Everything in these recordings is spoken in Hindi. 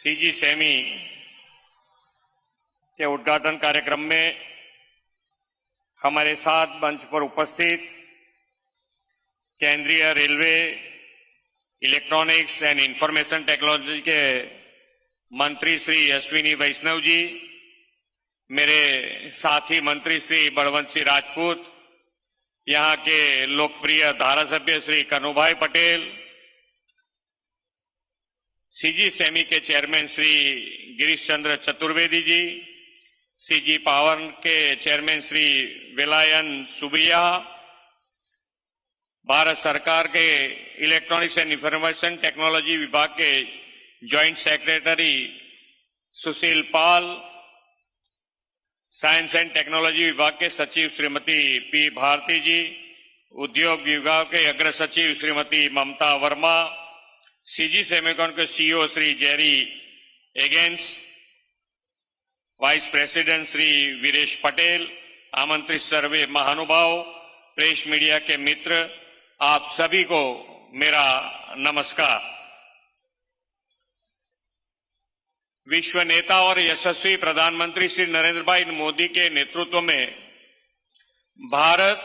सीजी सेमी के उद्घाटन कार्यक्रम में हमारे साथ मंच पर उपस्थित केंद्रीय railway electronics and information technology के मंत्री श्री अश्विनी वैष्णव जी, मेरे साथी मंत्री श्री बलवंत सिंह राजपूत, यहाँ के लोकप्रिय धारासभ्य श्री कन्हूभाई पटेल, सीजी सेमी के chairman Shri Girish Chandra Chaturvedi ji, CG power के चेयरमैन श्री विलायन सुबिया, भारत सरकार के इलेक्ट्रॉनिक्स एंड इंफॉर्मेशन टेक्नोलॉजी विभाग के joint secretary Sushil Pal, science and technology विभाग के सचिव श्रीमती पी भारती जी, उद्योग विभाग के अग्र सचिव श्रीमती ममता वर्मा, सीजी सेमिकॉन के CEO Shri Jerry Agens, vice president Shri Viresh Patel, आमंत्रित सर्वे महानुभाव, प्रेस मीडिया के मित्र, आप सभी को मेरा नमस्कार। विश्व नेता और यशस्वी प्रधानमंत्री श्री नरेंद्र भाई मोदी के नेतृत्व में भारत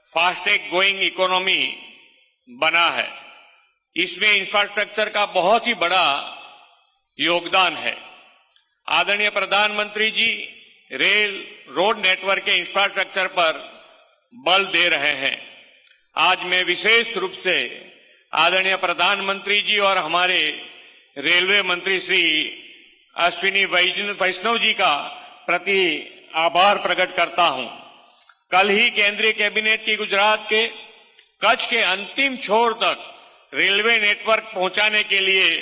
फास्टेस्ट ग्रोइंग इकोनॉमी बना है। इसमें इंफ्रास्ट्रक्चर का बहुत ही बड़ा योगदान है। आदरणीय प्रधानमंत्री जी रेल रोड नेटवर्क के इंफ्रास्ट्रक्चर पर बल दे रहे हैं। आज मैं विशेष रूप से आदरणीय प्रधानमंत्री जी और हमारे रेलवे मंत्री श्री अश्विनी वैष्णव जी का प्रति आभार प्रकट करता हूं। कल ही केंद्रीय कैबिनेट की गुजरात के कच्छ के अंतिम छोर तक रेलवे नेटवर्क पहुंचाने के लिए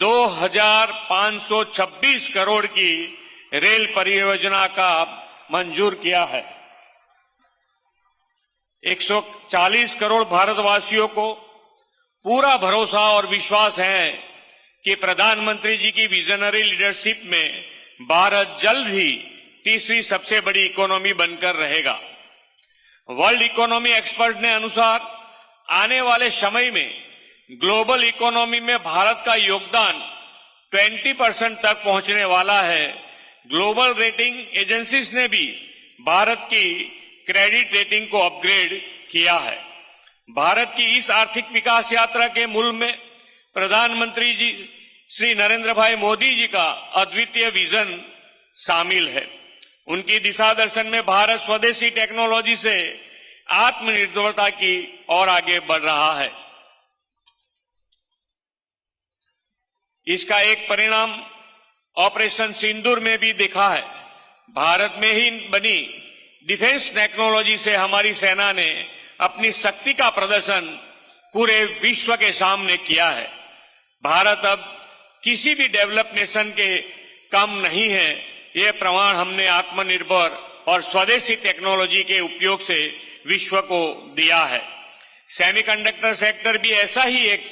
2526 करोड़ की रेल परियोजना का मंजूर किया है। 140 करोड़ भारतवासियों को पूरा भरोसा और विश्वास है कि प्रधानमंत्री जी की विजनरी लीडरशिप में भारत जल्द ही तीसरी सबसे बड़ी इकोनॉमी बनकर रहेगा। वर्ल्ड इकोनॉमी एक्सपर्ट ने अनुसार आने वाले समय में ग्लोबल इकोनॉमी में भारत का योगदान 20% तक पहुंचने वाला है। ग्लोबल रेटिंग एजेंसीज ने भी भारत की क्रेडिट रेटिंग को अपग्रेड किया है। भारत की इस आर्थिक विकास यात्रा के मूल में प्रधानमंत्री जी श्री नरेंद्र भाई मोदी जी का अद्वितीय विजन शामिल है। उनकी दिशा दर्शन में भारत स्वदेशी टेक्नोलॉजी से आत्मनिर्भरता की ओर आगे बढ़ रहा है। इसका एक परिणाम ऑपरेशन सिंदूर में भी दिखा है। भारत में ही बनी डिफेंस टेक्नोलॉजी से हमारी सेना ने अपनी शक्ति का प्रदर्शन पूरे विश्व के सामने किया है। भारत अब किसी भी डेवलप नेशन के कम नहीं है। यह प्रमाण हमने आत्मनिर्भर और स्वदेशी टेक्नोलॉजी के उपयोग से विश्व को दिया है। सेमीकंडक्टर सेक्टर भी ऐसा ही एक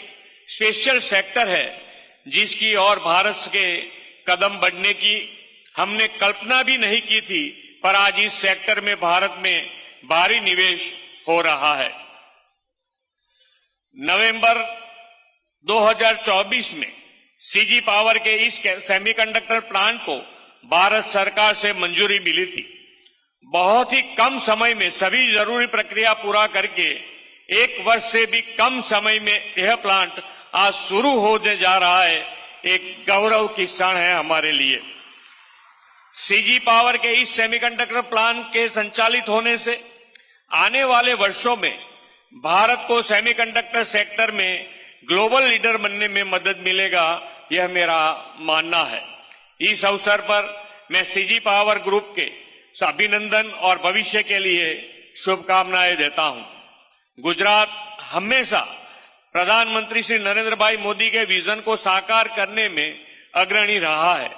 स्पेशल सेक्टर है जिसकी ओर भारत के कदम बढ़ने की हमने कल्पना भी नहीं की थी, पर आज इस सेक्टर में भारत में भारी निवेश हो रहा है। नवंबर 2024 में सीजी पावर के इस सेमीकंडक्टर प्लांट को भारत सरकार से मंजूरी मिली थी। बहुत ही कम समय में सभी जरूरी प्रक्रिया पूरा करके 1 वर्ष से भी कम समय में यह प्लांट आज शुरू होने जा रहा है। एक गौरव की क्षण है हमारे लिए। सीजी पावर के इस सेमीकंडक्टर प्लांट के संचालित होने से आने वाले वर्षों में भारत को सेमीकंडक्टर सेक्टर में ग्लोबल लीडर बनने में मदद मिलेगा, यह मेरा मानना है। इस अवसर पर मैं सीजी पावर ग्रुप के अभिनंदन और भविष्य के लिए शुभकामनाएं देता हूं। गुजरात हमेशा प्रधानमंत्री श्री नरेंद्र भाई मोदी के विजन को साकार करने में अग्रणी रहा है।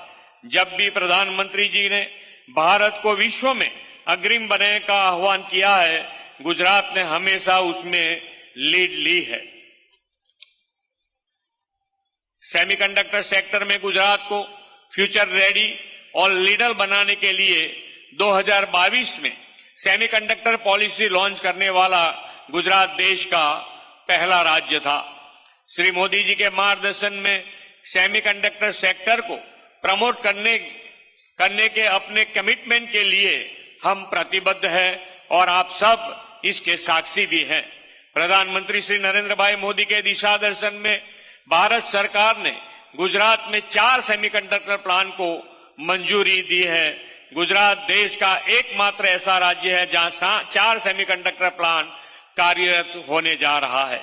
जब भी प्रधानमंत्री जी ने भारत को विश्व में अग्रिम बनने का आह्वान किया है, गुजरात ने हमेशा उसमें लीड ली है। सेमीकंडक्टर सेक्टर में गुजरात को फ्यूचर रेडी और लीडर बनाने के लिए 2022 में सेमीकंडक्टर पॉलिसी लॉन्च करने वाला गुजरात देश का पहला राज्य था। श्री मोदी जी के मार्गदर्शन में सेमीकंडक्टर सेक्टर को प्रमोट करने के अपने कमिटमेंट के लिए हम प्रतिबद्ध हैं और आप सब इसके साक्षी भी हैं। प्रधानमंत्री श्री नरेंद्र भाई मोदी के दिशा दर्शन में भारत सरकार ने गुजरात में 4 सेमीकंडक्टर प्लांट को मंजूरी दी है। गुजरात देश का एकमात्र ऐसा राज्य है जहां 4 सेमीकंडक्टर प्लांट कार्यरत होने जा रहा है।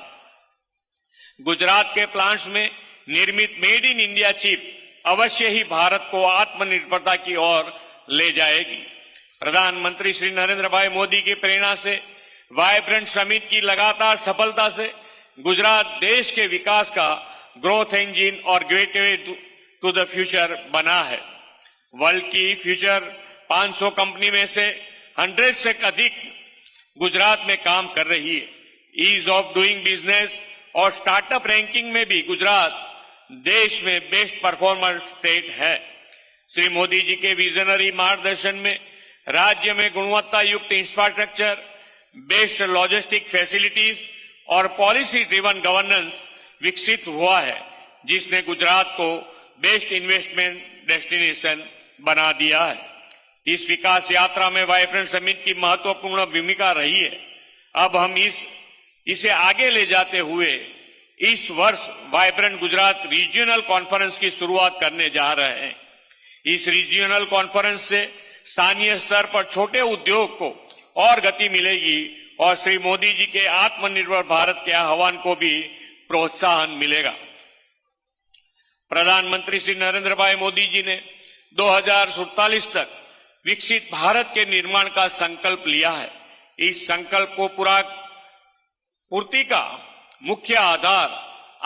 गुजरात के प्लांट्स में निर्मित मेड इन इंडिया चिप अवश्य ही भारत को आत्मनिर्भरता की ओर ले जाएगी। प्रधानमंत्री श्री नरेंद्र भाई मोदी की प्रेरणा से वाइब्रेंट समिट की लगातार सफलता से गुजरात देश के विकास का ग्रोथ इंजन और गेटवे टू द फ्यूचर बना है। वर्ल्ड की फ्यूचर 500 कंपनी में से 100 से अधिक गुजरात में काम कर रही है। ईज ऑफ डूइंग बिजनेस और स्टार्टअप रैंकिंग में भी गुजरात देश में बेस्ट परफॉर्मर स्टेट है। श्री मोदी जी के विजनरी मार्गदर्शन में राज्य में गुणवत्ता युक्त इंफ्रास्ट्रक्चर, बेस्ट लॉजिस्टिक फैसिलिटीज और पॉलिसी ड्रिवन गवर्नेंस विकसित हुआ है, जिसने गुजरात को बेस्ट इन्वेस्टमेंट डेस्टिनेशन बना दिया है। इस विकास यात्रा में वाइब्रेंट समिट की महत्वपूर्ण भूमिका रही है। अब हम इसे आगे ले जाते हुए इस वर्ष वाइब्रेंट गुजरात रीजनल कॉन्फ्रेंस की शुरुआत करने जा रहे हैं। इस रीजनल कॉन्फ्रेंस से स्थानीय स्तर पर छोटे उद्योग को और गति मिलेगी और श्री मोदी जी के आत्मनिर्भर भारत के आह्वान को भी प्रोत्साहन मिलेगा। प्रधानमंत्री श्री नरेंद्र भाई मोदी जी ने 2047 तक विकसित भारत के निर्माण का संकल्प लिया है। इस संकल्प को पूर्ति का मुख्य आधार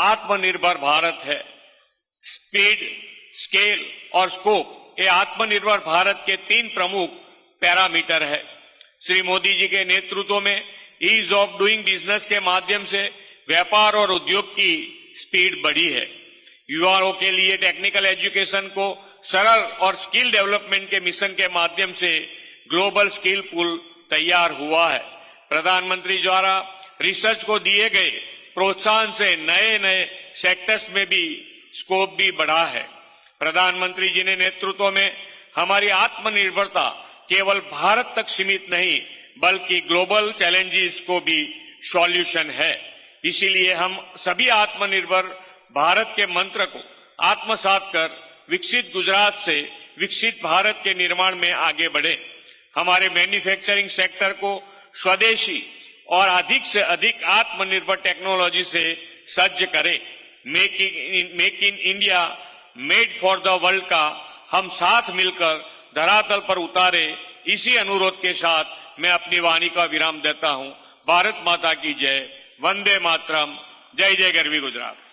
आत्मनिर्भर भारत है। स्पीड, स्केल और स्कोप ये आत्मनिर्भर भारत के 3 प्रमुख पैरामीटर है। श्री मोदी जी के नेतृत्व में ईज ऑफ डूइंग बिजनेस के माध्यम से व्यापार और उद्योग की स्पीड बढ़ी है। युवाओं के लिए टेक्निकल एजुकेशन को सरल और स्किल डेवलपमेंट के मिशन के माध्यम से ग्लोबल स्किल पूल तैयार हुआ है। प्रधानमंत्री द्वारा रिसर्च को दिए गए प्रोत्साहन से नए नए सेक्टर्स में भी स्कोप भी बढ़ा है। प्रधानमंत्री जी ने नेतृत्व में हमारी आत्मनिर्भरता केवल भारत तक सीमित नहीं बल्कि ग्लोबल चैलेंजेस को भी सॉल्यूशन है। इसीलिए हम सभी आत्मनिर्भर भारत के मंत्र को आत्मसात कर विकसित गुजरात से विकसित भारत के निर्माण में आगे बढ़े। हमारे मैन्युफैक्चरिंग सेक्टर को स्वदेशी और अधिक से अधिक आत्मनिर्भर टेक्नोलॉजी से सज्ज करें। Make in India, made for the world का हम साथ मिलकर धरातल पर उतारे। इसी अनुरोध के साथ मैं अपनी वाणी का विराम देता हूं। भारत माता की जय। वंदे मातरम। जय जय गरवी गुजरात।